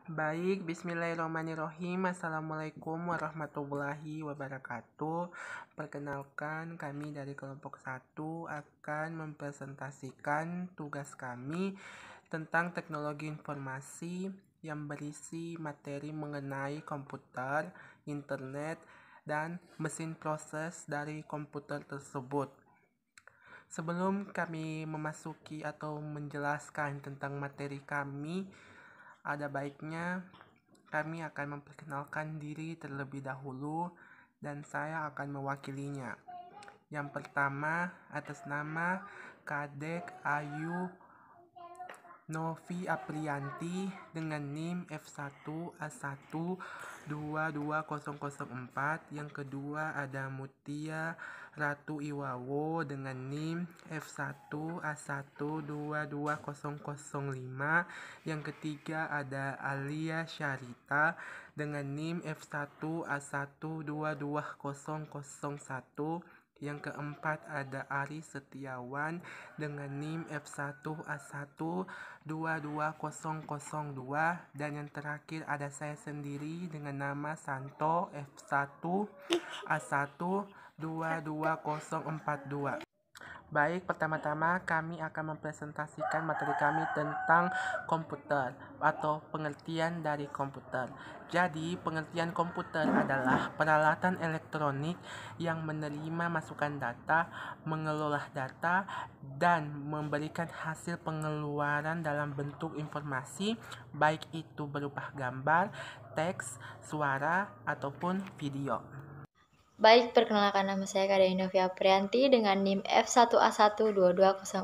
Baik, bismillahirrahmanirrahim. Assalamualaikum warahmatullahi wabarakatuh. Perkenalkan, kami dari kelompok 1 akan mempresentasikan tugas kami tentang teknologi informasi yang berisi materi mengenai komputer, internet, dan mesin proses dari komputer tersebut. Sebelum kami memasuki atau menjelaskan tentang materi kami, ada baiknya kami akan memperkenalkan diri terlebih dahulu dan saya akan mewakilinya. Yang pertama, atas nama Kadek Ayu Novi Aprianti dengan NIM F1A1 22004. Yang kedua ada Mutia Ratu Iwawo dengan NIM F1A1 22005. Yang ketiga ada Alia Syarita dengan NIM F1A1 22001. Yang keempat ada Ari Setiawan dengan NIM F1A1 22002. Dan yang terakhir ada saya sendiri dengan nama Santo F1A1 22042. Baik, pertama-tama kami akan mempresentasikan materi kami tentang komputer atau pengertian dari komputer. Jadi, pengertian komputer adalah peralatan elektronik yang menerima masukan data, mengelola data, dan memberikan hasil pengeluaran dalam bentuk informasi, baik itu berupa gambar, teks, suara, ataupun video. Baik, perkenalkan nama saya Kadek Novi Aprianti dengan NIM F1A1 22004.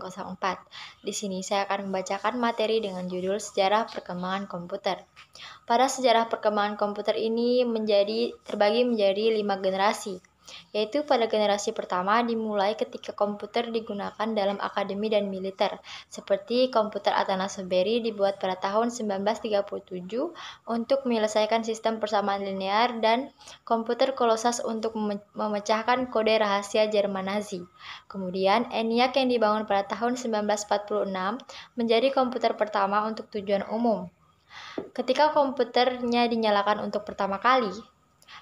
Di sini saya akan membacakan materi dengan judul Sejarah Perkembangan Komputer. Pada sejarah perkembangan komputer ini terbagi menjadi 5 generasi, yaitu pada generasi pertama dimulai ketika komputer digunakan dalam akademi dan militer, seperti komputer Atanasoberry dibuat pada tahun 1937 untuk menyelesaikan sistem persamaan linear, dan komputer Colossus untuk memecahkan kode rahasia Jerman Nazi. Kemudian ENIAC yang dibangun pada tahun 1946 menjadi komputer pertama untuk tujuan umum. Ketika komputernya dinyalakan untuk pertama kali,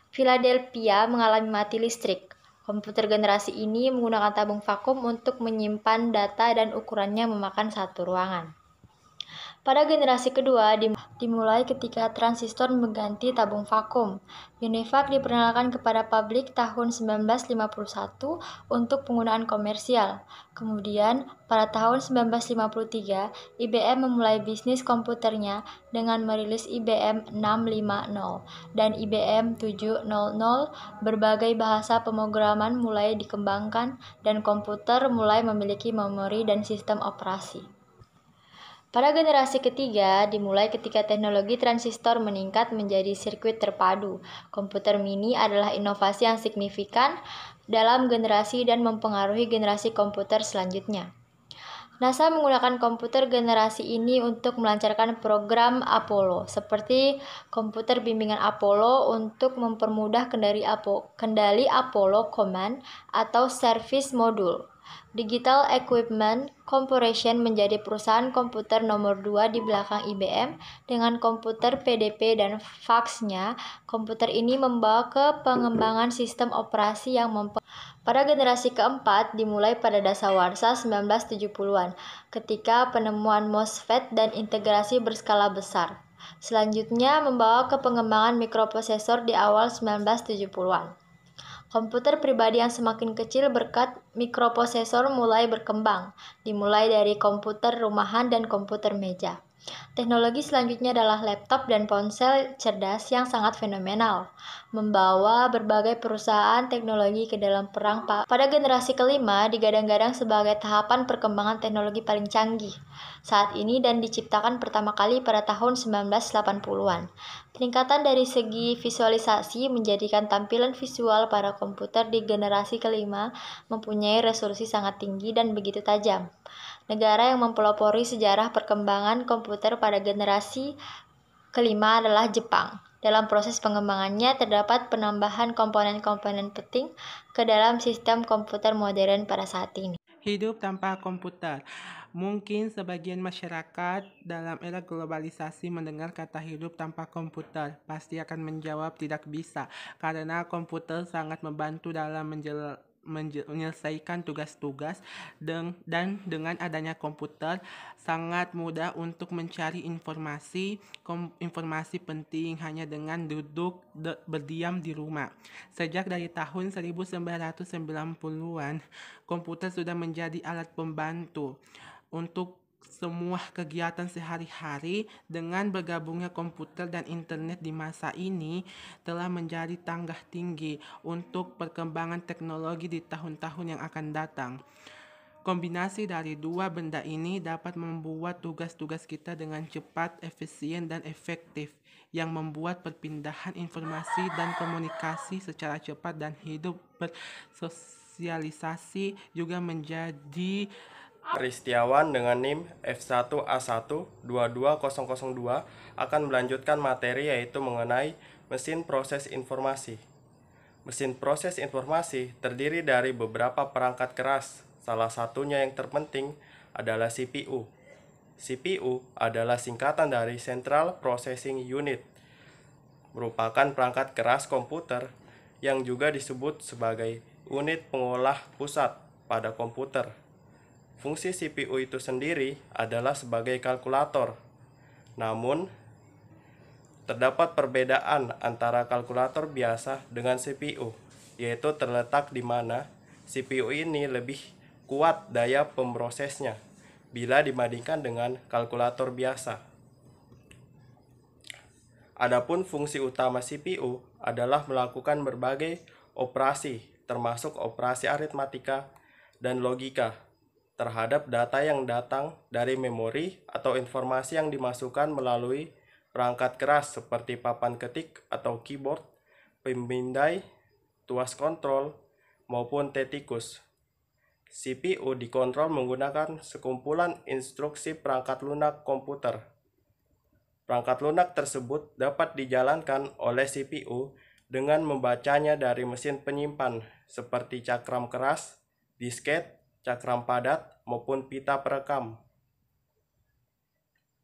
Philadelphia mengalami mati listrik. Komputer generasi ini menggunakan tabung vakum untuk menyimpan data dan ukurannya memakan satu ruangan. Pada generasi kedua dimulai ketika transistor mengganti tabung vakum. UNIVAC diperkenalkan kepada publik tahun 1951 untuk penggunaan komersial. Kemudian, pada tahun 1953, IBM memulai bisnis komputernya dengan merilis IBM 650 dan IBM 700. Berbagai bahasa pemrograman mulai dikembangkan dan komputer mulai memiliki memori dan sistem operasi. Pada generasi ketiga, dimulai ketika teknologi transistor meningkat menjadi sirkuit terpadu. Komputer mini adalah inovasi yang signifikan dalam generasi dan mempengaruhi generasi komputer selanjutnya. NASA menggunakan komputer generasi ini untuk melancarkan program Apollo, seperti komputer bimbingan Apollo untuk mempermudah kendali Apollo Command atau Service Module. Digital Equipment Corporation menjadi perusahaan komputer nomor 2 di belakang IBM. Dengan komputer PDP dan faxnya, komputer ini membawa ke pengembangan sistem operasi yang Pada generasi keempat dimulai pada dasawarsa 1970-an, ketika penemuan MOSFET dan integrasi berskala besar. Selanjutnya membawa ke pengembangan mikroprosesor di awal 1970-an. Komputer pribadi yang semakin kecil berkat mikroprosesor mulai berkembang, dimulai dari komputer rumahan dan komputer meja. Teknologi selanjutnya adalah laptop dan ponsel cerdas yang sangat fenomenal, membawa berbagai perusahaan teknologi ke dalam perang. Pada generasi kelima digadang-gadang sebagai tahapan perkembangan teknologi paling canggih saat ini dan diciptakan pertama kali pada tahun 1980-an. Peningkatan dari segi visualisasi menjadikan tampilan visual pada komputer di generasi kelima mempunyai resolusi sangat tinggi dan begitu tajam. Negara yang mempelopori sejarah perkembangan komputer pada generasi kelima adalah Jepang. Dalam proses pengembangannya terdapat penambahan komponen-komponen penting ke dalam sistem komputer modern pada saat ini. Hidup tanpa komputer. Mungkin sebagian masyarakat dalam era globalisasi mendengar kata hidup tanpa komputer pasti akan menjawab tidak bisa, karena komputer sangat membantu dalam menyelesaikan tugas-tugas dan dengan adanya komputer sangat mudah untuk mencari informasi penting hanya dengan duduk berdiam di rumah. Sejak dari tahun 1990-an, komputer sudah menjadi alat pembantu untuk semua kegiatan sehari-hari. Dengan bergabungnya komputer dan internet di masa ini telah menjadi tangga tinggi untuk perkembangan teknologi di tahun-tahun yang akan datang. Kombinasi dari dua benda ini dapat membuat tugas-tugas kita dengan cepat, efisien, dan efektif, yang membuat perpindahan informasi dan komunikasi secara cepat dan hidup bersosialisasi juga menjadi Peristiawan dengan NIM F1A1-22002 akan melanjutkan materi yaitu mengenai mesin proses informasi. Mesin proses informasi terdiri dari beberapa perangkat keras. Salah satunya yang terpenting adalah CPU. CPU adalah singkatan dari Central Processing Unit, merupakan perangkat keras komputer yang juga disebut sebagai unit pengolah pusat pada komputer. Fungsi CPU itu sendiri adalah sebagai kalkulator. Namun, terdapat perbedaan antara kalkulator biasa dengan CPU, yaitu terletak di mana CPU ini lebih kuat daya pemrosesnya bila dibandingkan dengan kalkulator biasa. Adapun fungsi utama CPU adalah melakukan berbagai operasi, termasuk operasi aritmatika dan logika, terhadap data yang datang dari memori atau informasi yang dimasukkan melalui perangkat keras seperti papan ketik atau keyboard, pemindai, tuas kontrol, maupun tetikus. CPU dikontrol menggunakan sekumpulan instruksi perangkat lunak komputer. Perangkat lunak tersebut dapat dijalankan oleh CPU dengan membacanya dari mesin penyimpan seperti cakram keras, disket, cakram padat, maupun pita perekam.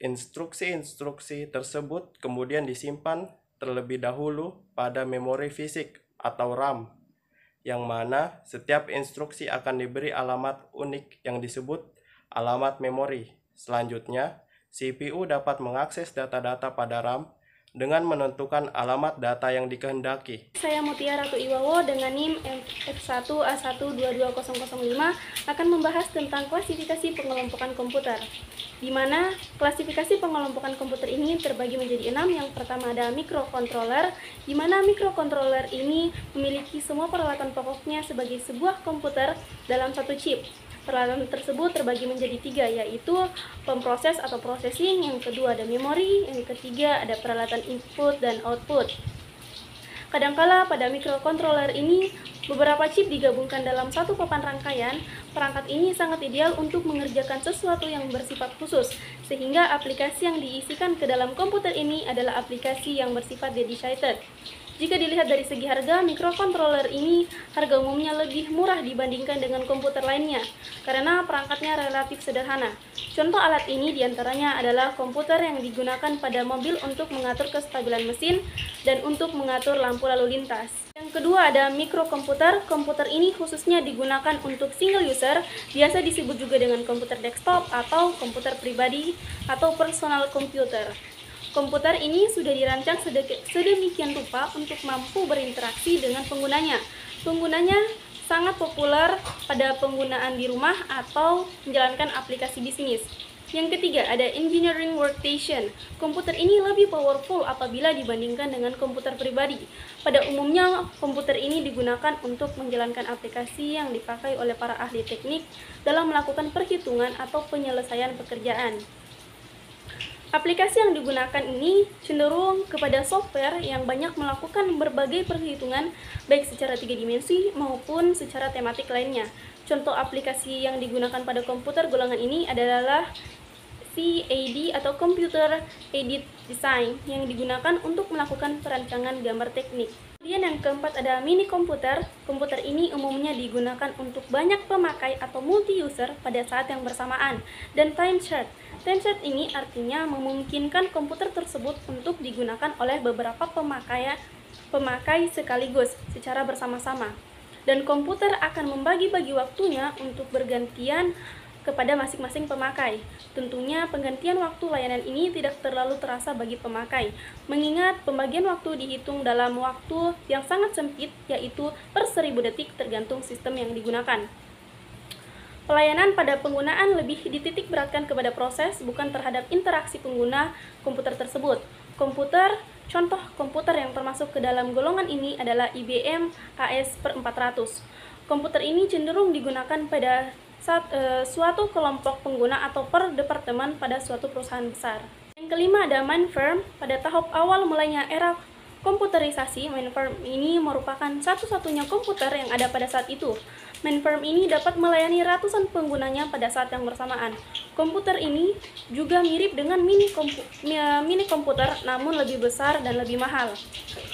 Instruksi-instruksi tersebut kemudian disimpan terlebih dahulu pada memori fisik atau RAM, yang mana setiap instruksi akan diberi alamat unik yang disebut alamat memori. Selanjutnya, CPU dapat mengakses data-data pada RAM dengan menentukan alamat data yang dikehendaki. Saya Mutia Ratu Iwawo dengan NIM F1A1-22005 akan membahas tentang klasifikasi pengelompokan komputer, di mana klasifikasi pengelompokan komputer ini terbagi menjadi 6. Yang pertama ada microcontroller, di mana microcontroller ini memiliki semua peralatan pokoknya sebagai sebuah komputer dalam satu chip. Peralatan tersebut terbagi menjadi 3, yaitu pemproses atau processing, yang kedua ada memori, yang ketiga ada peralatan input dan output. Kadangkala pada microcontroller ini beberapa chip digabungkan dalam satu papan rangkaian. Perangkat ini sangat ideal untuk mengerjakan sesuatu yang bersifat khusus, sehingga aplikasi yang diisikan ke dalam komputer ini adalah aplikasi yang bersifat dedicated. Jika dilihat dari segi harga, microcontroller ini harga umumnya lebih murah dibandingkan dengan komputer lainnya, karena perangkatnya relatif sederhana. Contoh alat ini diantaranya adalah komputer yang digunakan pada mobil untuk mengatur kestabilan mesin dan untuk mengatur lampu lalu lintas. Yang kedua ada mikrokomputer. Komputer ini khususnya digunakan untuk single user, biasa disebut juga dengan komputer desktop atau komputer pribadi atau personal computer. Komputer ini sudah dirancang sedemikian rupa untuk mampu berinteraksi dengan penggunanya. Penggunanya sangat populer pada penggunaan di rumah atau menjalankan aplikasi bisnis. Yang ketiga ada engineering workstation. Komputer ini lebih powerful apabila dibandingkan dengan komputer pribadi. Pada umumnya komputer ini digunakan untuk menjalankan aplikasi yang dipakai oleh para ahli teknik dalam melakukan perhitungan atau penyelesaian pekerjaan. Aplikasi yang digunakan ini cenderung kepada software yang banyak melakukan berbagai perhitungan baik secara 3 dimensi maupun secara tematik lainnya. Contoh aplikasi yang digunakan pada komputer golongan ini adalah CAD atau Computer Aided Design yang digunakan untuk melakukan perancangan gambar teknik. Kemudian yang keempat ada mini komputer. Komputer ini umumnya digunakan untuk banyak pemakai atau multi-user pada saat yang bersamaan. Dan timeshared. Timeshared ini artinya memungkinkan komputer tersebut untuk digunakan oleh beberapa pemakai sekaligus secara bersama-sama. Dan komputer akan membagi-bagi waktunya untuk bergantian kepada masing-masing pemakai. Tentunya penggantian waktu layanan ini tidak terlalu terasa bagi pemakai, mengingat pembagian waktu dihitung dalam waktu yang sangat sempit, yaitu per 1000 detik tergantung sistem yang digunakan. Pelayanan pada penggunaan lebih dititik beratkan kepada proses, bukan terhadap interaksi pengguna komputer tersebut. Contoh komputer yang termasuk ke dalam golongan ini adalah IBM AS/400. Komputer ini cenderung digunakan pada suatu kelompok pengguna atau per departemen pada suatu perusahaan besar. Yang kelima ada mainframe. Pada tahap awal mulainya era komputerisasi, mainframe ini merupakan satu-satunya komputer yang ada pada saat itu. Mainframe ini dapat melayani ratusan penggunanya pada saat yang bersamaan. Komputer ini juga mirip dengan mini komputer, namun lebih besar dan lebih mahal.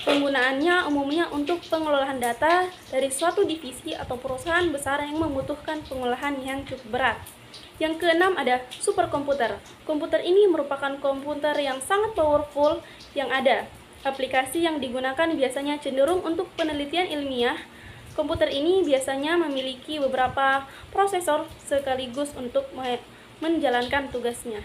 Penggunaannya umumnya untuk pengelolaan data dari suatu divisi atau perusahaan besar yang membutuhkan pengolahan yang cukup berat. Yang keenam ada superkomputer. Komputer ini merupakan komputer yang sangat powerful yang ada. Aplikasi yang digunakan biasanya cenderung untuk penelitian ilmiah. Komputer ini biasanya memiliki beberapa prosesor sekaligus untuk menjalankan tugasnya.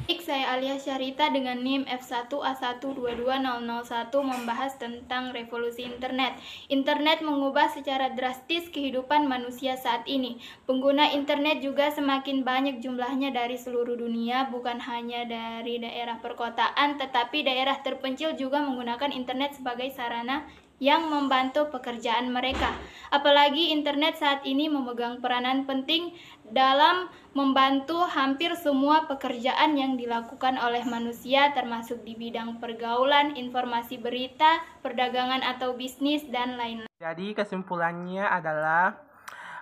Saya Alia Syarita dengan NIM F1A1220001 membahas tentang revolusi internet. Internet mengubah secara drastis kehidupan manusia saat ini. Pengguna internet juga semakin banyak jumlahnya dari seluruh dunia, bukan hanya dari daerah perkotaan, tetapi daerah terpencil juga menggunakan internet sebagai sarana yang membantu pekerjaan mereka. Apalagi internet saat ini memegang peranan penting dalam membantu hampir semua pekerjaan yang dilakukan oleh manusia, termasuk di bidang pergaulan, informasi berita, perdagangan atau bisnis, dan lain-lain. Jadi kesimpulannya adalah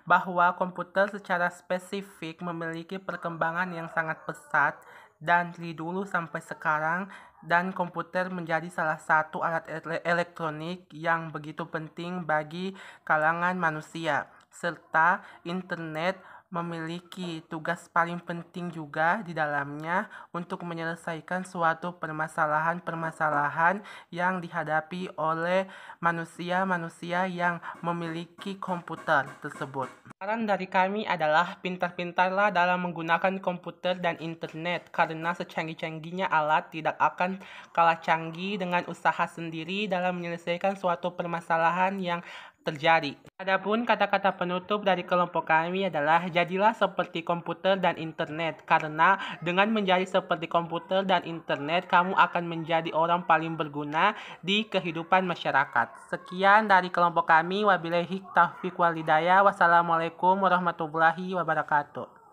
bahwa komputer secara spesifik memiliki perkembangan yang sangat pesat dan dari dulu sampai sekarang, dan komputer menjadi salah satu alat elektronik yang begitu penting bagi kalangan manusia, serta internet memiliki tugas paling penting juga di dalamnya untuk menyelesaikan suatu permasalahan-permasalahan yang dihadapi oleh manusia-manusia yang memiliki komputer tersebut. Saran dari kami adalah pintar-pintarlah dalam menggunakan komputer dan internet, karena secanggih-canggihnya alat tidak akan kalah canggih dengan usaha sendiri dalam menyelesaikan suatu permasalahan yang terjadi. Adapun kata-kata penutup dari kelompok kami adalah jadilah seperti komputer dan internet, karena dengan menjadi seperti komputer dan internet kamu akan menjadi orang paling berguna di kehidupan masyarakat. Sekian dari kelompok kami, wabillahi taufiq wal hidayah. Wassalamualaikum warahmatullahi wabarakatuh.